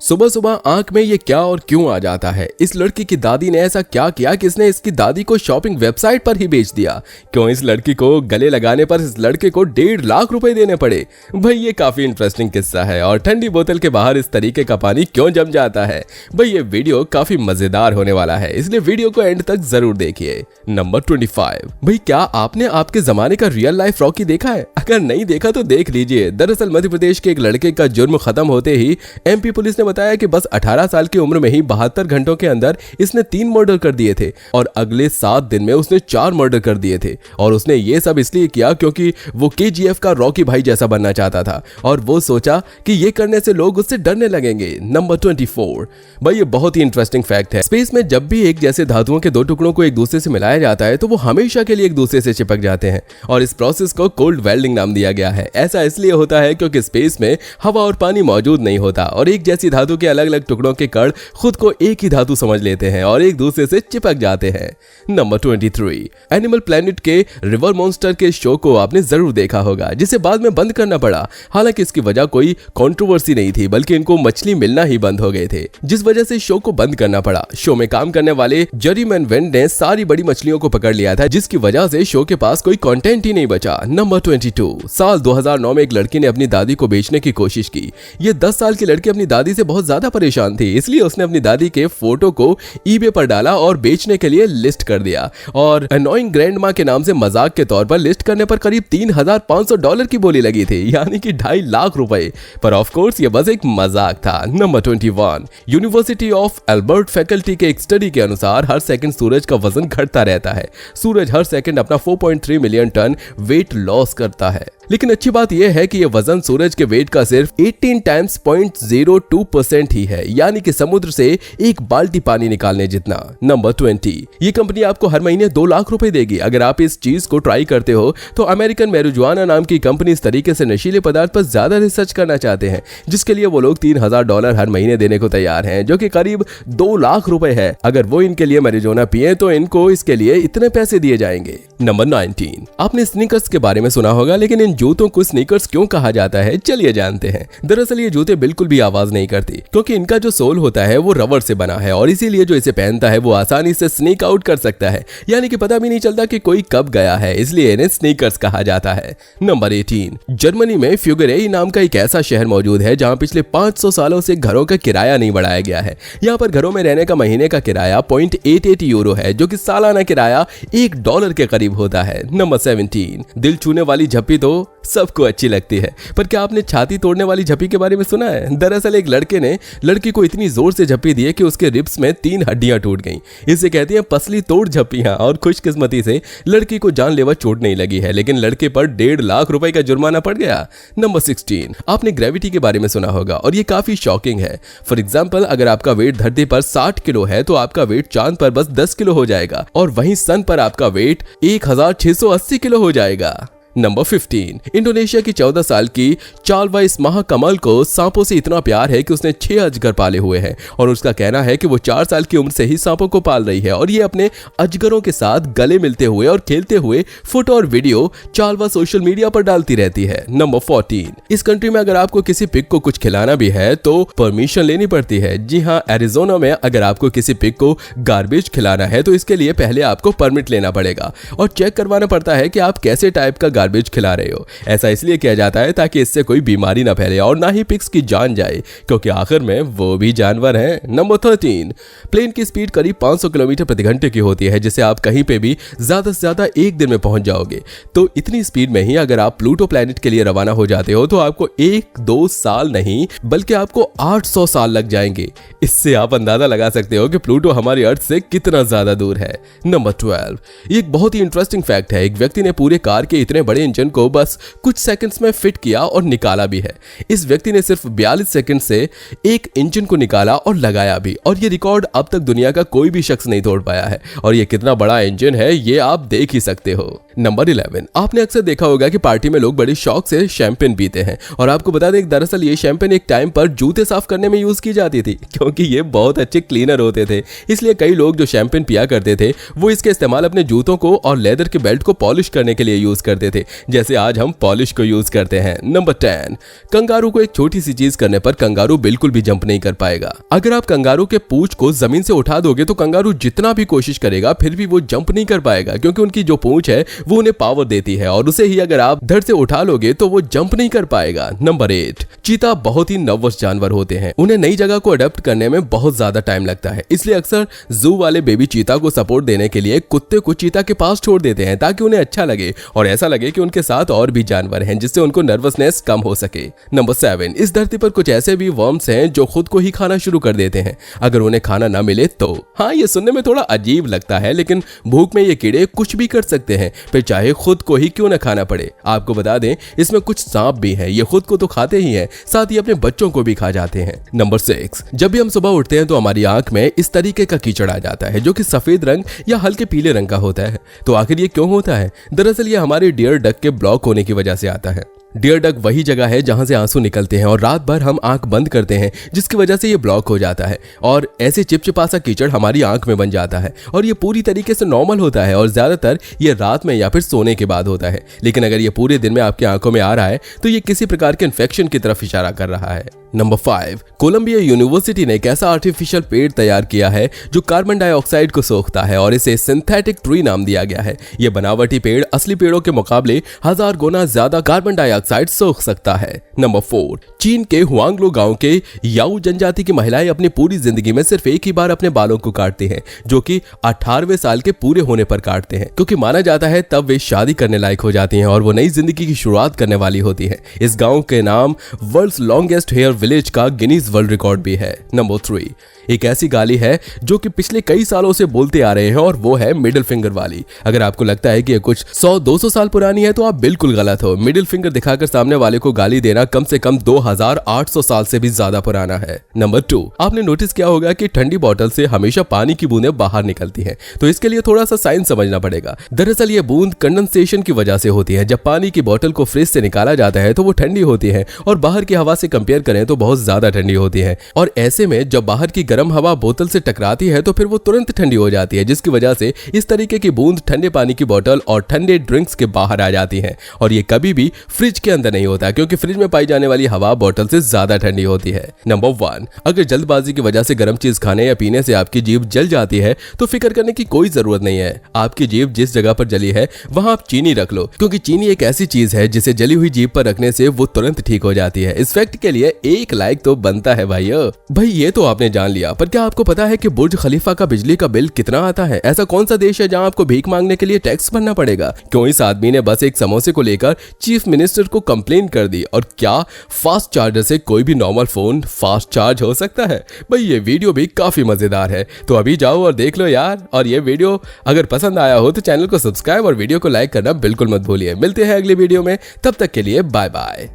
सुबह सुबह आंख में ये क्या और क्यों आ जाता है। इस लड़की की दादी ने ऐसा क्या किया कि इसने इसकी दादी को शॉपिंग वेबसाइट पर ही बेच दिया। क्यों इस लड़की को गले लगाने पर इस लड़के को 1.5 लाख रुपए देने पड़े। भाई ये काफी इंटरेस्टिंग किस्सा है। और ठंडी बोतल के बाहर इस तरीके का पानी क्यों जम जाता है। भाई ये वीडियो काफी मजेदार होने वाला है, इसलिए वीडियो को एंड तक जरूर देखिए। नंबर 25। भाई क्या आपने आपके जमाने का रियल लाइफ रॉकी देखा है? अगर नहीं देखा तो देख लीजिए। दरअसल मध्य प्रदेश के एक लड़के का जुर्म खत्म होते ही एमपी पुलिस ने बताया कि बस 18 साल की उम्र में ही 72 घंटों के अंदर इसने 3 मर्डर कर दिए थे और अगले 7 दिन में उसने 4 मर्डर कर दिए थे। और उसने ये सब इसलिए किया क्योंकि वो केजीएफ का रॉकी भाई जैसा बनना चाहता था और वो सोचा कि ये करने से लोग उससे डरने लगेंगे। नंबर 24। भाई ये बहुत ही इंटरेस्टिंग फैक्ट है। स्पेस में जब भी एक जैसे धातुओं के 2 टुकड़ों को एक दूसरे से मिलाया जाता है तो वो हमेशा के लिए एक दूसरे से चिपक जाते हैं और इस प्रोसेस को कोल्ड वेल्डिंग नाम दिया गया है। ऐसा इसलिए होता है क्योंकि स्पेस में हवा और पानी मौजूद नहीं होता और एक जैसी धातु के अलग अलग टुकड़ों के कण खुद को एक ही धातु समझ लेते हैं और एक दूसरे से चिपक जाते हैं। नंबर 23। एनिमल प्लैनेट के रिवर मॉन्स्टर के शो को आपने जरूर देखा होगा, जिसे बाद में बंद करना पड़ा। हालांकि इसकी वजह कोई कंट्रोवर्सी नहीं थी, बल्कि इनको मछली मिलना ही बंद हो गए थे, जिस वजह से शो को बंद करना पड़ा। शो में काम करने वाले जेरी मैनवेंड ने सारी बड़ी मछलियों को पकड़ लिया था, जिसकी वजह से शो के पास कोई कंटेंट ही नहीं बचा। नंबर 22। साल 2009 में एक लड़की ने अपनी दादी को बेचने की कोशिश की। ये 10 साल की लड़की अपनी दादी से बहुत ज्यादा परेशान थी, इसलिए उसने अपनी दादी के फोटो को ईबे पर डाला और बेचने के लिए लिस्ट कर दिया। और अनोइंग ग्रैंडमा के नाम से मजाक के तौर पर लिस्ट करने पर करीब $3,500 की बोली लगी थी, यानी कि 2.5 लाख रुपए। पर ऑफ कोर्स ये बस एक मजाक था। Number 21। University of Albert faculty के एक स्टडी के अनुसार हर सेकंड सूरज का वजन घटता रहता है। सूरज हर सेकंड अपना 4.3 मिलियन टन वेट लॉस करता है। लेकिन अच्छी बात यह है कि यह वजन सूरज के वेट का सिर्फ 18 टाइम्स 0.02% ही है, यानी कि समुद्र से एक बाल्टी पानी निकालने जितना। नंबर 20। ये कंपनी आपको हर महीने 2 लाख रुपए देगी अगर आप इस चीज को ट्राई करते हो। तो अमेरिकन मैरिजुआना नाम की कंपनी इस तरीके से नशीले पदार्थ पर ज्यादा रिसर्च करना चाहते हैं, जिसके लिए वो लोग $3,000 हर महीने देने को तैयार हैं, जो कि करीब 2 लाख रुपए है। अगर वो इनके लिए मैरिजुआना पिए तो इनको इसके लिए इतने पैसे दिए जाएंगे। नंबर 19। आपने स्नीकर्स के बारे में सुना होगा, लेकिन इन जूतों को स्नीकर्स क्यों कहा जाता है, चलिए जानते हैं। दरअसल ये जूते बिल्कुल भी आवाज नहीं करती, क्योंकि इनका जो सोल होता है वो रबर से बना है और इसीलिए जो इसे पहनता है वो आसानी से स्नीक आउट कर सकता है, यानी कि पता भी नहीं चलता कि कोई कब गया है, इसलिए इन्हें स्नीकर्स कहा जाता है। नंबर 18। जर्मनी में फ्यूगरेई नाम का एक ऐसा शहर मौजूद है जहां पिछले 500 सालों से घरों का किराया नहीं बढ़ाया गया है। यहाँ पर घरों में रहने का महीने का किराया 0.88 यूरो है, जो कि सालाना किराया $1 के करीब होता है। नंबर 17। दिल छूने वाली झप्पी तो सबको अच्छी लगती है, पर क्या आपने छाती तोड़ने वाली झप्पी के बारे में सुना है? दरअसल एक लड़के ने लड़की को इतनी जोर से झप्पी दी कि उसके रिब्स में 3 हड्डियां टूट गईं। इसे कहते हैं पसली तोड़ झप्पियां। और खुशकिस्मती से लड़की को जानलेवा चोट नहीं लगी है, लेकिन लड़के पर 1.5 लाख रुपए का जुर्माना पड़ गया। नंबर 16। आपने ग्रेविटी के बारे में सुना होगा और ये काफी शॉकिंग है। फॉर एग्जाम्पल, अगर आपका वेट धरती पर 60 किलो है तो आपका वेट चांद पर बस 10 किलो हो जाएगा और वहीं सन पर आपका वेट 1680 किलो हो जाएगा। नंबर 15। इंडोनेशिया की 14 साल की चार्ल्स महाकमल को सांपों से इतना प्यार है कि उसने 6 अजगर पाले हुए हैं और उसका कहना है कि वो 4 साल की उम्र से ही सांपों को पाल रही है और ये अपने अजगरों के साथ गले मिलते हुए और खेलते हुए फोटो और वीडियो चार्ल्स सोशल मीडिया पर डालती रहती है। नंबर 14। इस कंट्री में अगर आपको किसी पिग को कुछ खिलाना भी है तो परमिशन लेनी पड़ती है। जी हाँ, एरिजोना में अगर आपको किसी पिग को गार्बेज खिलाना है तो इसके लिए पहले आपको परमिट लेना पड़ेगा और चेक करवाना पड़ता है कि आप कैसे टाइप का गार्बेज खिला रहे हो। ऐसा इसलिए किया जाता है ताकि इससे कोई बीमारी ना फैले और ना ही पिग्स की जान जाए, क्योंकि आखिर में वो भी जानवर हैं। नंबर 13। प्लेन की स्पीड करीब 500 किलोमीटर प्रति घंटे की होती है, जिससे आप कहीं पे भी ज्यादा से ज्यादा 1 दिन में पहुंच जाओगे। तो इतनी स्पीड में ही अगर आप प्लूटो प्लैनेट के लिए रवाना हो जाते हो तो आपको 1-2 साल नहीं बल्कि आपको 800 साल लग जाएंगे। इससे आप अंदाजा लगा सकते हो कि प्लूटो हमारी अर्थ से कितना ज्यादा दूर है। नंबर 12। ये एक बहुत ही इंटरेस्टिंग फैक्ट है। एक व्यक्ति ने पूरे कार के इतने बड़े इंजन को बस कुछ सेकंड्स में फिट किया और निकाला भी है। इस व्यक्ति ने सिर्फ 42 सेकंड से एक इंजन को निकाला और लगाया भी, और ये रिकॉर्ड अब तक दुनिया का कोई भी शख्स नहीं तोड़ पाया है। और ये कितना बड़ा इंजन है ये आप देख ही सकते हो। नंबर 11। आपने अक्सर देखा होगा कि पार्टी में लोग बड़े शौक से शैंपेन पीते हैं और आपको बता दें दरअसल ये शैंपेन एक टाइम पर जूते साफ करने में यूज की जाती थी, क्योंकि ये बहुत अच्छे क्लीनर होते थे। इसलिए कई लोग जो शैंपेन पिया करते थे वो इसके इस्तेमाल अपने जूतों को और लेदर के बेल्ट को पॉलिश करने के लिए यूज करते थे। सके, जैसे आज हम पॉलिश को यूज करते हैं। नंबर 10, कंगारू को एक छोटी सी चीज करने पर कंगारू बिल्कुल भी जंप नहीं कर पाएगा। अगर आप कंगारू के पूंछ को जमीन से उठा दोगे तो कंगारू जितना भी कोशिश करेगा फिर भी वो जंप नहीं कर पाएगा, क्योंकि उनकी जो पूंछ है वो उन्हें पावर देती है और उसे ही अगर आप धड़ से उठा लोगे तो वो जंप नहीं कर पाएगा। नंबर 8, चीता बहुत ही नर्वस जानवर होते हैं। उन्हें नई जगह को अडेप्ट करने में बहुत ज्यादा टाइम लगता है, इसलिए अक्सर जू वाले बेबी चीता को सपोर्ट देने के लिए कुत्ते को चीता के पास छोड़ देते हैं, ताकि उन्हें अच्छा लगे और ऐसा लगे कि उनके साथ और भी जानवर हैं, जिससे उनको नर्वसनेस कम हो सके। नंबर 7, इस धरती पर कुछ ऐसे भी वर्म्स हैं जो खुद को ही खाना शुरू कर देते हैं अगर उन्हें खाना ना मिले तो। हाँ, ये सुनने में थोड़ा अजीब लगता है, लेकिन भूख में ये कीड़े कुछ भी कर सकते हैं, फिर चाहे खुद को ही क्यों ना खाना पड़े। आपको बता दें, इसमें कुछ सांप भी हैं, ये खुद को तो खाते ही हैं, साथ ही अपने बच्चों को भी खा जाते हैं। नंबर 6, जब भी हम सुबह उठते हैं तो हमारी आंख में इस तरीके का कीचड़ आ जाता है जो कि सफेद रंग या हल्के पीले रंग का होता है। तो आखिर ये क्यों होता है? दरअसल ये हमारे डियर डक के ब्लॉक होने की वजह से आता है। डियर डक वही जगह है जहां से आंसू निकलते हैं और रात भर हम आंख बंद करते हैं, जिसकी वजह से ये ब्लॉक हो जाता है और ऐसे चिपचिपा सा कीचड़ हमारी आंख में बन जाता है। और ये पूरी तरीके से नॉर्मल होता है और ज्यादातर ये रात में या फिर सोने के बाद होता है, लेकिन अगर ये पूरे दिन में आपकी आंखों में आ रहा है तो ये किसी प्रकार के इन्फेक्शन की तरफ इशारा कर रहा है। नंबर 5, कोलंबिया यूनिवर्सिटी ने एक ऐसा आर्टिफिशियल पेड़ तैयार किया है जो कार्बन डाइऑक्साइड को सोखता है और इसे सिंथेटिक ट्री नाम दिया गया है। यह बनावटी पेड़ असली पेड़ों के मुकाबले 1000 गुना ज्यादा कार्बन डाइऑक्साइड सोख सकता है। नंबर 4, चीन के हुआंगलो गांव के याऊ जनजाति की महिलाएं अपनी पूरी जिंदगी में सिर्फ एक ही बार अपने बालों को काटती हैं, जो कि 18वें साल के पूरे होने पर काटते हैं, क्योंकि माना जाता है तब वे शादी करने लायक हो जाती हैं और वो नई जिंदगी की शुरुआत करने वाली होती हैं। इस गांव के नाम वर्ल्ड्स लॉन्गेस्ट हेयर विलेज का गिनीज वर्ल्ड रिकॉर्ड भी है। नंबर 3, एक ऐसी गाली है जो कि पिछले कई सालों से बोलते आ रहे हैं और वो है मिडिल फिंगर वाली। अगर आपको लगता है कि ये कुछ 100-200 साल पुरानी है तो आप बिल्कुल गलत हो। मिडिल फिंगर दिखाकर सामने वाले को गाली देना कम से कम 2800 साल से भी ज्यादा पुराना है। नंबर 2, आपने नोटिस किया होगा कि ठंडी बोतल से हमेशा पानी की बूंदें बाहर निकलती हैं, तो इसके लिए थोड़ा सा साइंस समझना पड़ेगा। दरअसल ये बूंद कंडेंसेशन की वजह से होती है। जब पानी की बोतल को फ्रिज से निकाला जाता है तो वो ठंडी होती है और बाहर की हवा से कंपेयर करें तो बहुत ज्यादा ठंडी होती है, और ऐसे में जब बाहर की गर्म हवा बोतल से टकराती है तो फिर वो तुरंत ठंडी हो जाती है, जिसकी वजह से इस तरीके की बूंद ठंडे पानी की बोतल और ठंडे ड्रिंक्स के बाहर आ जाती है। और ये कभी भी फ्रिज के अंदर नहीं होता, क्योंकि फ्रिज में पाई जाने वाली हवा बोतल से ज्यादा ठंडी होती है। नंबर 1, अगर जल्दबाजी की वजह से गर्म चीज खाने या पीने से आपकी जीभ जल जाती है तो फिक्र करने की कोई जरूरत नहीं है। आपकी जीभ जिस जगह पर जली है वहां आप चीनी रख लो, क्योंकि चीनी एक ऐसी चीज है जिसे जली हुई जीभ पर रखने से वो तुरंत ठीक हो जाती है। इस फैक्ट के लिए 1 लाइक तो बनता है भाइयों। भाई ये तो आपने जान लिया, पर क्या आपको पता है कि बुर्ज खलीफा का बिजली का बिल कितना आता है? ऐसा कौन सा देश है जहां आपको भीख मांगने के लिए टैक्स भरना पड़ेगा? क्यों इस आदमी ने बस एक समोसे को लेकर चीफ मिनिस्टर को कंप्लेन कर दी? और क्या फास्ट चार्जर से कोई भी नॉर्मल फोन फास्ट चार्ज हो सकता है? भाई ये वीडियो भी काफी मजेदार है, तो अभी जाओ और देख लो यार। और ये वीडियो अगर पसंद आया हो तो चैनल को सब्सक्राइब और वीडियो को लाइक करना बिल्कुल मत भूलिए। मिलते हैं अगली वीडियो में, तब तक के लिए बाय बाय।